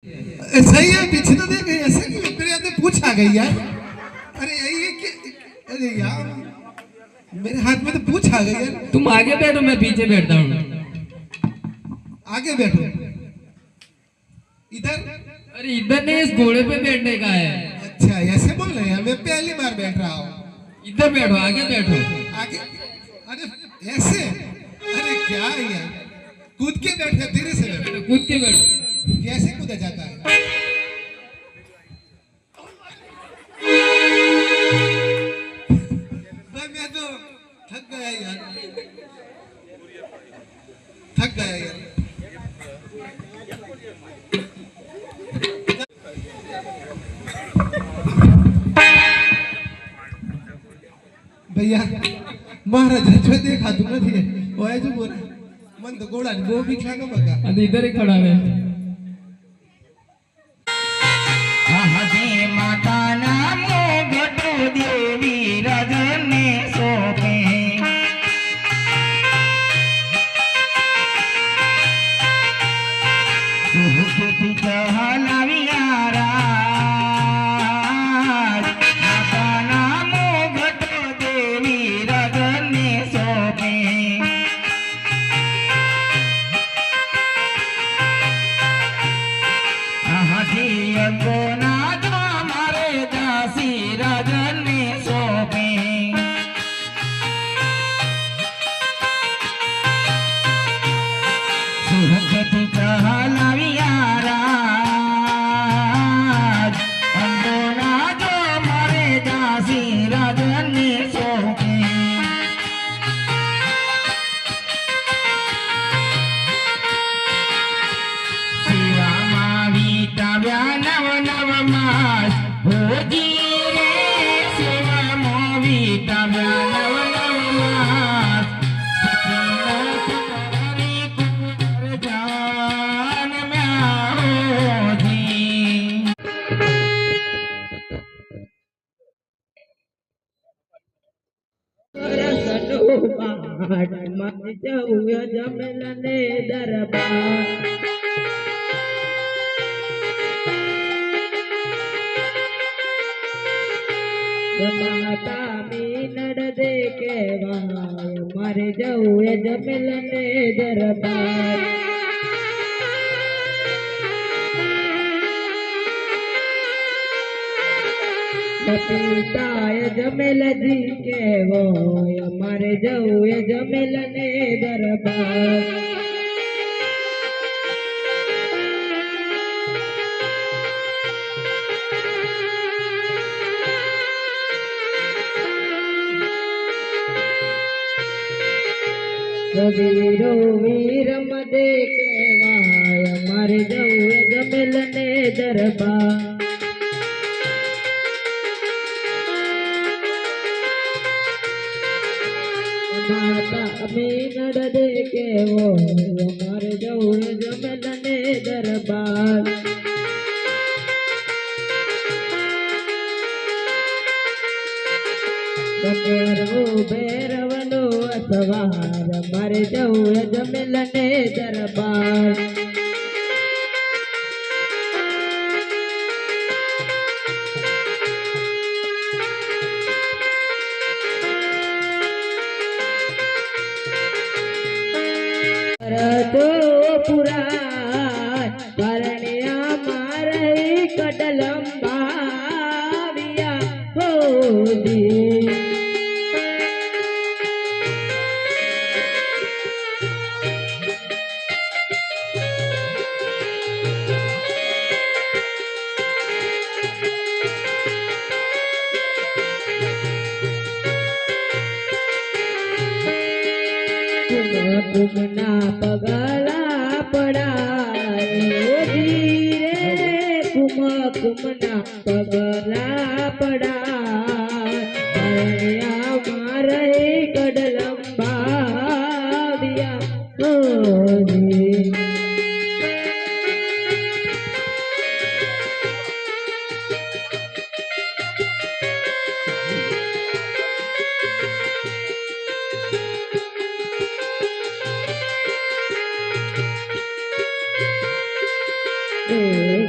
सही है, पीछे तो देख ऐसे क्यों मेरे हाथ में पूछ आ गई यार। अरे ये क्या, अरे यार मेरे हाथ में तो पूछ आ गई यार। तुम आगे बैठो, मैं पीछे बैठता हूँ। आगे बैठो इधर। अरे इधर नहीं, इस घोड़े पे बैठने का है। अच्छा ऐसे बोल रहे हैं, मैं पहली बार बैठ रहा हूँ। इधर बैठो, आगे बैठो। आगे, अरे ऐसे, अरे क्या है यार, कूद के बैठे, धीरे से बैठो। कूद के बैठो। कैसे कूदा जाता है? भाई मैं तो थक गया यार, थक गया यार। भैया महाराज जो देखा तुम નથી ઓય જો બોલ મન તો ગોળા ને બહુ બીક લાગે બકા। अरे इधर ही खड़ा है। હજે માતાના મોગટો દેવી રજને સોપે સુખતી ચહલાવિયા રાજ માતાના મોગટો દેવી રજને સોપે હજી અંગોના જો મારે દાસી રજને સોપે સુખતી ચહલાવિયા રાજ અંગોના જો મારે દાસી રજને સોપે શિવામાં વીતાવ્યા નવ નવ માસ હોજી રે શિવામાં વીતાવ્યા નવ નવ માસ સખી કુંવર જાન म्या હોજી જમલને દરબાર માતા મીનડ દે કેવાય મારે જવું એ જમલને દરબાર પિતાય જમેલજી કેવાય મારે જવું એ જમેલને દરબાર વીરો વીરમ દે કેવાય મારે જવું એ જમેલને દરબાર માતા મીનડ દે કેવાય મારે જવું એ જમેલને દરબાર બપોરો ભૈરવનો અસવાર મારે જવું એ જમેલને દરબાર તો પુરાણ પરણ્યા મારે કડલંબાવ્યા હોદી કુમના પગલા પડાય ધીરે કુમના પગલા પડાય મારે કડલંબાવ્યા હોદી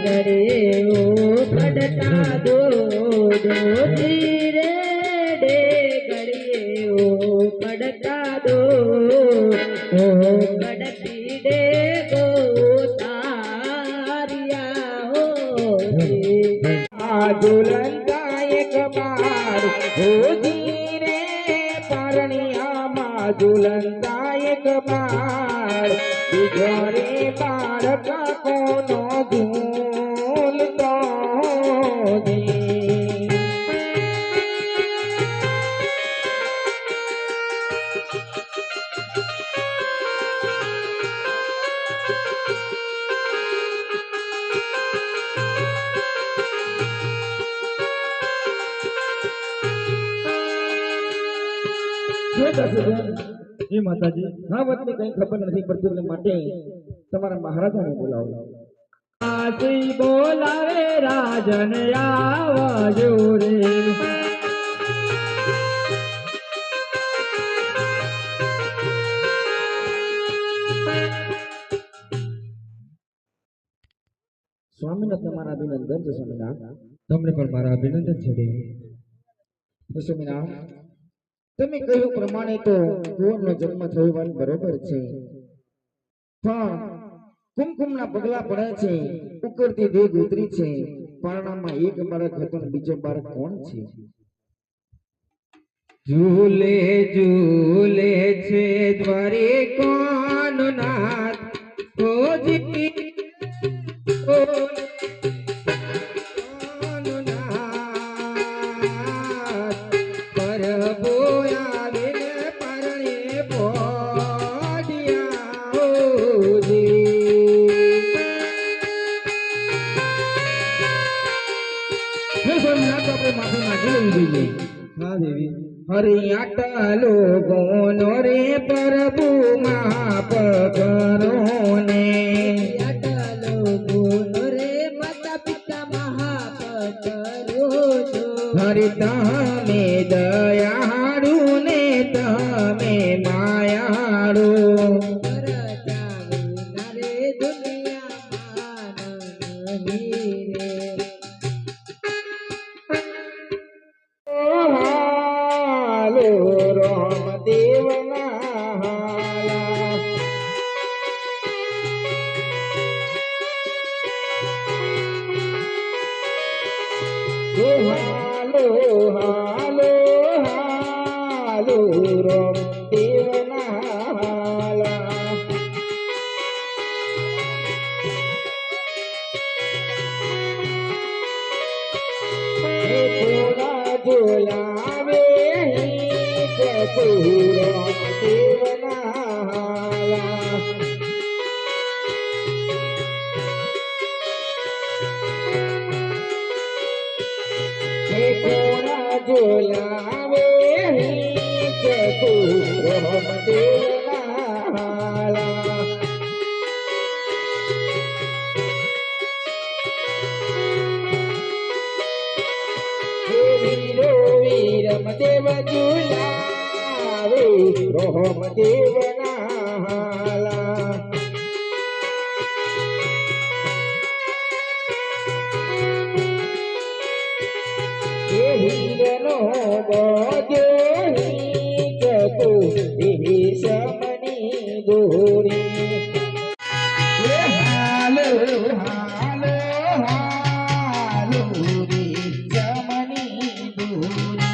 ઘડીએ ઓ પડતા દો ધીરે રે ઘડીએ ઓ પડતા દો ઓ પડતી દે ગો તારિયા હો આ ઝુલંતા એક બાર હો ધીરે પરણિયામાં ઝુલંતા એક બાર બીજો રે બાળક કોનો ઝૂલતો દી જી માતાજી આ વાતની કઈ ખબર નથી પડતી એટલે માટે તમારા મહારાજાને બોલાવો આજી બોલાવે રાજન આવજો રે સ્વામીને તમારા અભિનંદન છે સ્વામીનાથ. તમને પણ મારા અભિનંદન છે દેવી. સ્વામીનાથ, તમે કહ્યું પ્રમાણે તો કુંવરનો જન્મ થયો વાત બરોબર છે, પણ કુમકુમના પગલા પડે છે, ઉકળતી દેગ ઉતરી છે, પારણામાં એક બાળક હતો ને બીજો બાળક કોણ છે? ઝૂલે ઝૂલે છે દ્વારિકાનો નાથ ખોજી માફી માંગી લેવી જોઈએ. હા દેવી. હરિયાટલો ગોનો રે પ્રભુ માપ કરો ને હરિયાટલો ગોનો રે માતા પિતા માપ કરો છો. હરિ તમે દયાળુ ને તમે માયાળુ રે દુનિયામાં નહીં રે હાલો રામ દેવના હાલા હાલો હાલો હાલો રામ દેવના હાલા પૂરા ઝુલાવે પૂરા દેવના હાલા પૂરા ઝુલાવે પૂરા દેવના હાલા વીરમ દેવ ઝુલાવે રોહમ દેવના હાલા હીરનો બોજો હિંચકો સમની દોરી હાલો હાલો હાલો રે સમની દોરી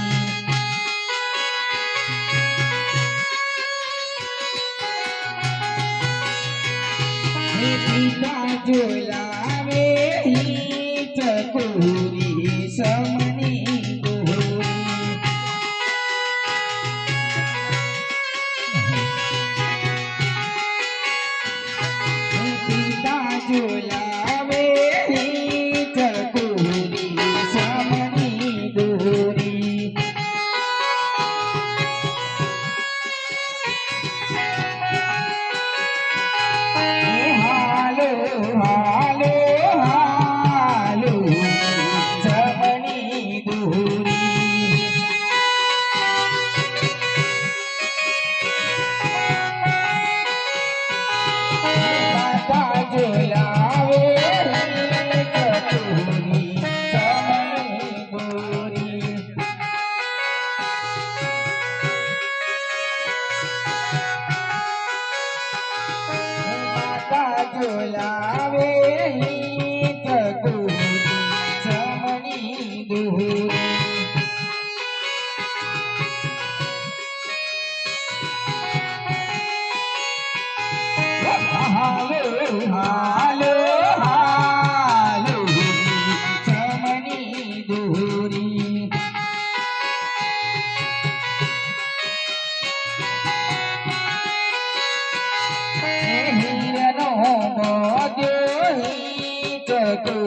પિતા ઝુલાવે હિંચકો સમની દોરી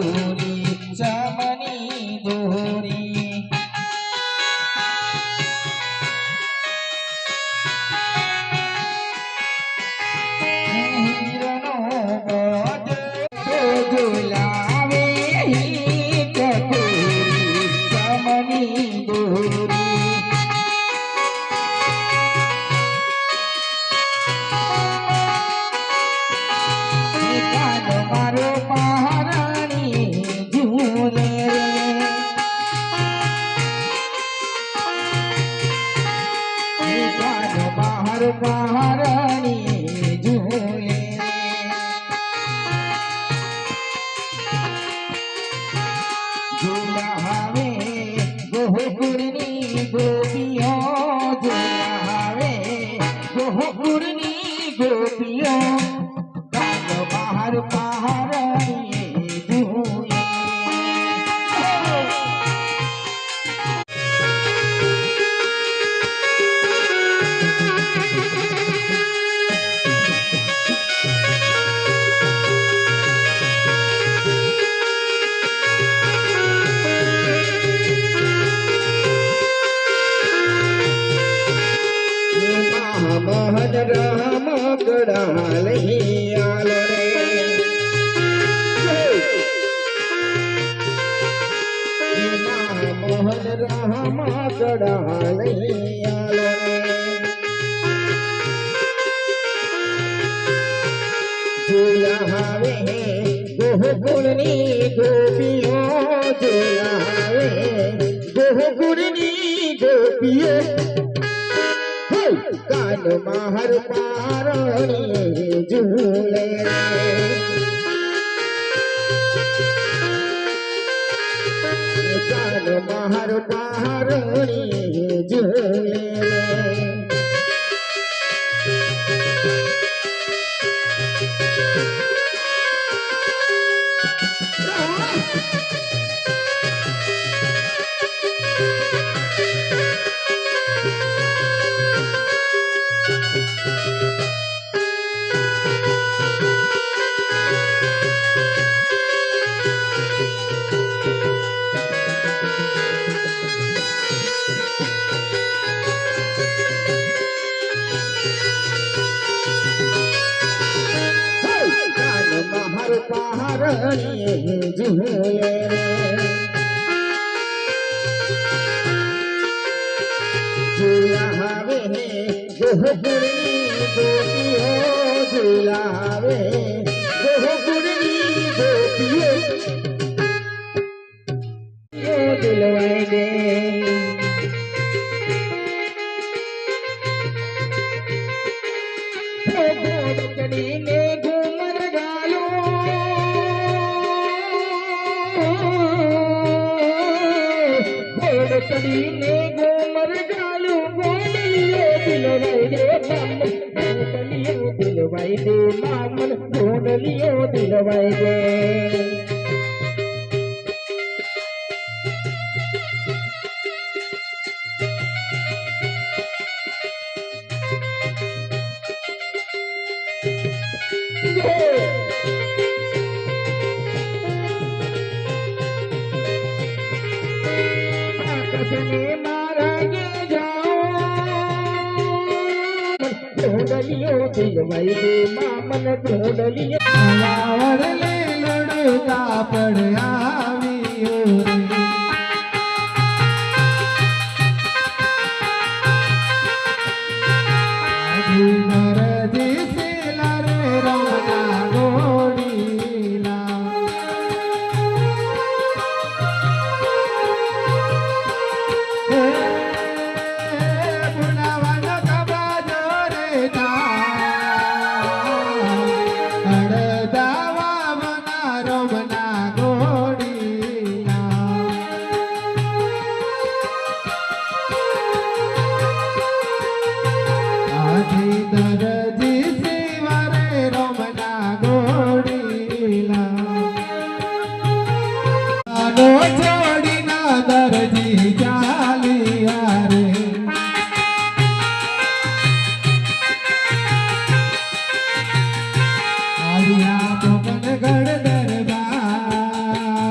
दोहरी चमनी दोहरी हीरनो झुलावे ही चकोरी चमनी दोहरी मारो महारानी झूले बाहर महारानी झूले झूलावे गोकुरनी गोपियों झूलावे गोकुरनी गोपियों बाहर महारानी झूले मोहन राम गड़ाल ही आलो रे मोहन राम गड़ाल ही आलो झूलावे गोकुलनी गोपियों झूलावे गोकुलनी गोपियों कान माहर पारणी झूले कान माहर पारणी झूले महर पहाड़ी झूले झूलावे गोकुरनी गोपियों झूलावे गोकुरनी गोपियों दिलवाए दे ने घूमर गालो घोड़कड़ी ने घूमर गालो घोड़लियो दिलवाई दे मामन घोड़लियो दिलवाई दे मामन घोड़लियो दिलवाई दे मारेंगे जाओ ढूंढलियो दिलवाई दे मामन ढूंढलियो ले लड़का पड़ आवियो रे नरदी से लरे रमना गोड़ीला बुनावन कबा जोरे था अड़दावा मना रमना गोड़ीला आधी दर्दी सिवारे रमना गोड़ीला आनो छोड़ी ना दर्दी जालिया रे आलिया पवन गढ़ दरबार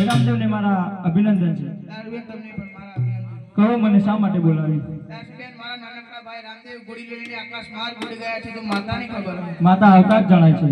રામદેવને મારા અભિનંદન છે. દારૂબેન તમને પણ મારા અભિનંદન. કહો મને શા માટે બોલાવી? દારૂબેન મારા નાનકડા ભાઈ રામદેવ ઘોડી લઈને આકાશ માર્ગ ઉડી ગયા છે તો માતાની ખબર હોય. માતા આવતા જ જણાય છે.